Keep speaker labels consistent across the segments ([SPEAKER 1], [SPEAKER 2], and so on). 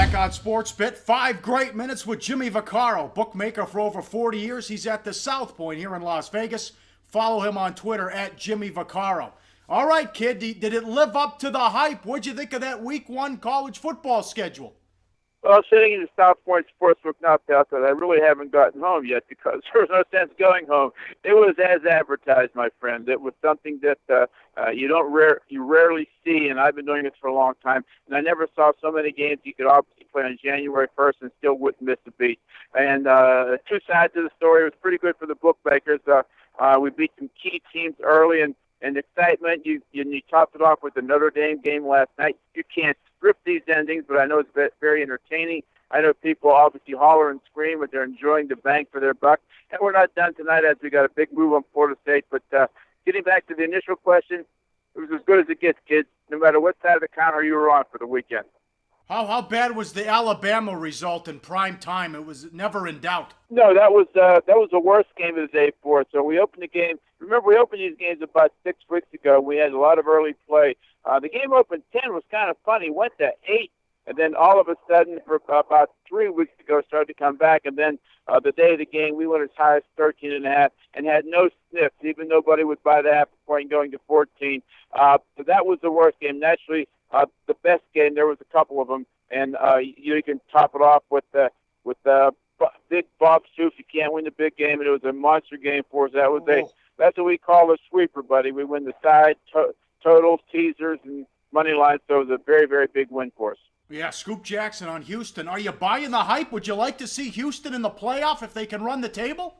[SPEAKER 1] Back on SportsBit, 5 great minutes with Jimmy Vaccaro, bookmaker for over 40 years. He's at the South Point here in Las Vegas. Follow him on Twitter at Jimmy Vaccaro. All right, kid, did it live up to the hype? What'd you think of that Week 1 college football schedule?
[SPEAKER 2] Well, sitting in the South Point Sportsbook now, Pastor, I really haven't gotten home yet because there was no sense going home. It was as advertised, my friend. It was something that you rarely see, and I've been doing this for a long time. And I never saw so many games you could obviously play on January 1st and still wouldn't miss a beat. And two sides of the story. It was pretty good for the bookmakers. We beat some key teams early, and excitement. You topped it off with the Notre Dame game last night. You can't script these endings, but I know it's very entertaining. I know people obviously holler and scream, but they're enjoying the bang for their buck. And we're not done tonight as we got a big move on Florida State. But getting back to the initial question, it was as good as it gets, kids, no matter what side of the counter you were on for the weekend.
[SPEAKER 1] How bad was the Alabama result in prime time? It was never in doubt.
[SPEAKER 2] No, that was the worst game of the day for us. So we opened the game. Remember, we opened these games about 6 weeks ago. We had a lot of early play. The game opened 10, was kind of funny. Went to 8, and then all of a sudden, for about 3 weeks ago, started to come back. And then the day of the game, we went as high as 13.5 and had no sniffs. Even nobody would buy the half point going to 14. So that was the worst game. Naturally, the best game. There was a couple of them, and you can top it off with Big Bob Stoops. You can't win the big game, and it was a monster game for us. That's what we call a sweeper, buddy. We win the side, totals, teasers, and money lines. So it was a very, very big win for us.
[SPEAKER 1] Yeah, Scoop Jackson on Houston. Are you buying the hype? Would you like to see Houston in the playoff if they can run the table?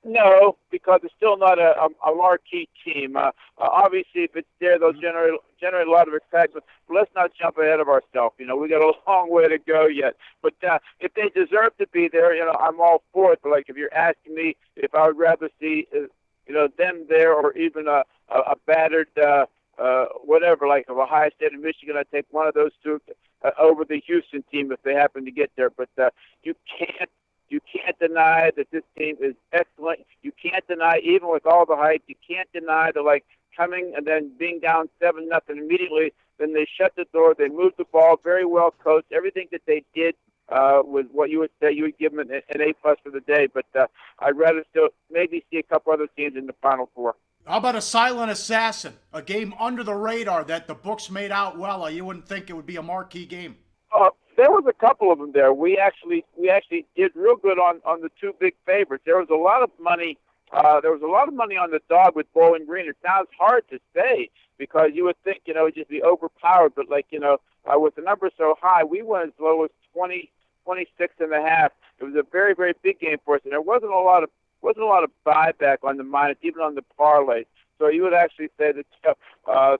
[SPEAKER 2] No, because it's still not a marquee team. Obviously, if it's there, they'll generate a lot of excitement. But let's not jump ahead of ourselves. We got a long way to go yet. But if they deserve to be there, I'm all for it. But like, if you're asking me if I would rather see, them there or even a battered whatever, like of Ohio State and Michigan, I'd take one of those two over the Houston team if they happen to get there. But you can't deny that this team is excellent. You can't deny, even with all the hype, you can't deny the coming and then being down 7-0 immediately. Then they shut the door. They moved the ball, very well coached. Everything that they did was what you would say. You would give them an A+ for the day. But I'd rather still maybe see a couple other teams in the Final Four.
[SPEAKER 1] How about a silent assassin, a game under the radar that the books made out well? You wouldn't think it would be a marquee game.
[SPEAKER 2] There was a couple of them there. We actually did real good on the two big favorites. There was a lot of money. There was a lot of money on the dog with Bowling Green. It sounds hard to say because you would think it'd just be overpowered, but with the number so high, we went as low as 26.5. It was a very, very big game for us, and there wasn't a lot of buyback on the minus, even on the parlay. So you would actually say that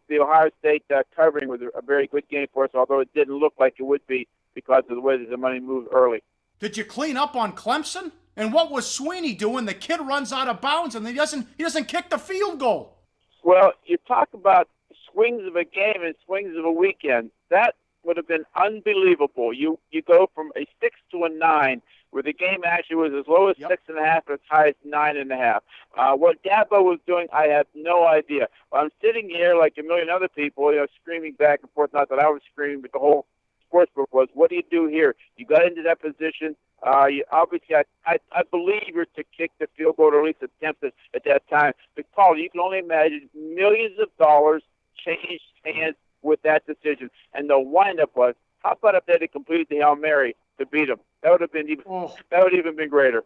[SPEAKER 2] the Ohio State covering was a very good game for us, although it didn't look like it would be because of the way that the money moved early.
[SPEAKER 1] Did you clean up on Clemson? And what was Sweeney doing? The kid runs out of bounds and he doesn't kick the field goal.
[SPEAKER 2] Well, you talk about swings of a game and swings of a weekend. That would have been unbelievable. You go from a 6 to a 9, where the game actually was as low as 6.5 and as high as 9.5. What Dabo was doing, I have no idea. I'm sitting here like a million other people, screaming back and forth. Not that I was screaming, but the whole sportsbook was, what do you do here? You got into that position. Obviously, I believe you're to kick the field goal or at least attempt it at that time. But, Paul, you can only imagine millions of dollars changed hands with that decision. And the windup was, how about if they had completed the Hail Mary to beat them? That would have been even been greater.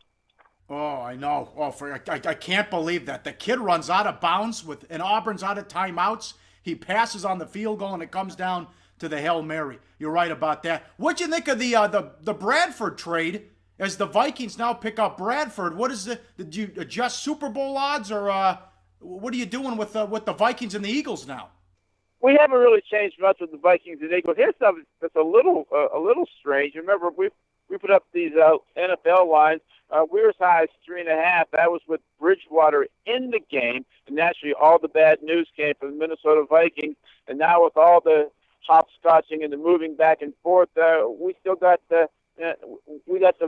[SPEAKER 1] Oh, I know. I can't believe that. The kid runs out of bounds and Auburn's out of timeouts. He passes on the field goal and it comes down to the Hail Mary. You're right about that. What'd you think of the Bradford trade as the Vikings now pick up Bradford? Did you adjust Super Bowl odds or what are you doing with the Vikings and the Eagles now?
[SPEAKER 2] We haven't really changed much with the Vikings and Eagles. Here's something that's a little strange. Remember, we put up these NFL lines. We were as high as 3.5. That was with Bridgewater in the game, and naturally all the bad news came from the Minnesota Vikings. And now with all the hopscotching and the moving back and forth, we still got the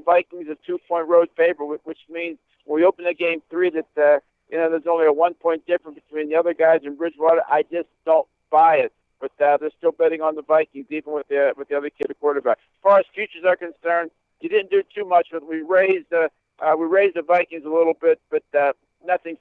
[SPEAKER 2] Vikings a 2-point road favorite, which means when we open the game 3 that there's only a 1-point difference between the other guys and Bridgewater. I just don't buy it. but they're still betting on the Vikings, even with the other kid at quarterback. As far as futures are concerned, you didn't do too much, but we raised the Vikings a little bit, but nothing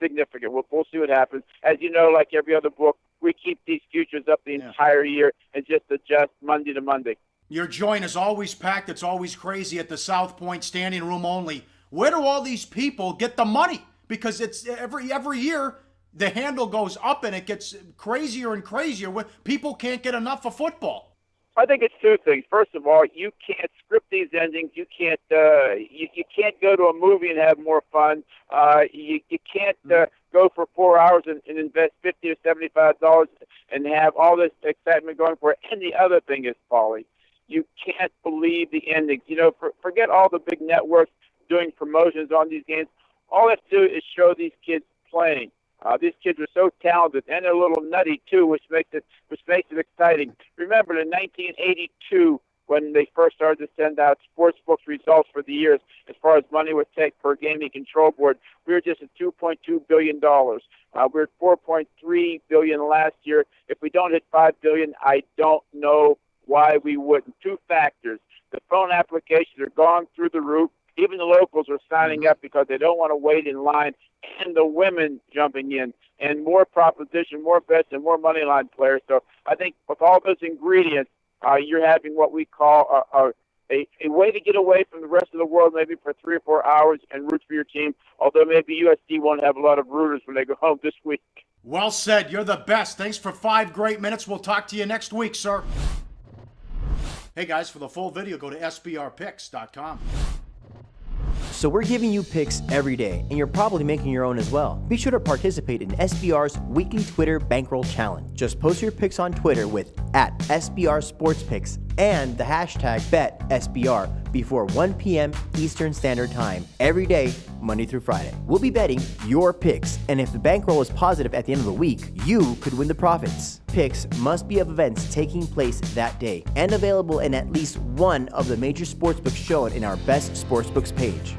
[SPEAKER 2] significant. We'll see what happens. As you know, like every other book, we keep these futures up the entire year and just adjust Monday to Monday.
[SPEAKER 1] Your joint is always packed. It's always crazy at the South Point, standing room only. Where do all these people get the money? Because it's every year the handle goes up and it gets crazier and crazier. People can't get enough of football.
[SPEAKER 2] I think it's two things. First of all, you can't script these endings. You can't you can't go to a movie and have more fun. You can't go for 4 hours and invest $50 or $75 and have all this excitement going for it. And the other thing is, Paulie, you can't believe the endings. You know, forget all the big networks doing promotions on these games. All they have to do is show these kids playing. These kids are so talented, and they're a little nutty too, which makes it exciting. Remember, in 1982, when they first started to send out sportsbooks results for the years, as far as money would take per gaming control board, we were just at $2.2 billion. We're at $4.3 billion last year. If we don't hit $5 billion, I don't know why we wouldn't. Two factors: the phone applications are gone through the roof. Even the locals are signing up because they don't want to wait in line, and the women jumping in, and more proposition, more bets, and more money line players. So I think with all those ingredients, you're having what we call a way to get away from the rest of the world, maybe for 3 or 4 hours, and root for your team. Although maybe USC won't have a lot of rooters when they go home this week.
[SPEAKER 1] Well said. You're the best. Thanks for 5 great minutes. We'll talk to you next week, sir. Hey guys, for the full video, go to sbrpicks.com.
[SPEAKER 3] So we're giving you picks every day, and you're probably making your own as well. Be sure to participate in SBR's weekly Twitter Bankroll Challenge. Just post your picks on Twitter with @SBRSportsPicks and the hashtag BetSBR before 1 p.m. Eastern Standard Time every day, Monday through Friday. We'll be betting your picks, and if the bankroll is positive at the end of the week, you could win the profits. Picks must be of events taking place that day and available in at least one of the major sportsbooks shown in our Best Sportsbooks page.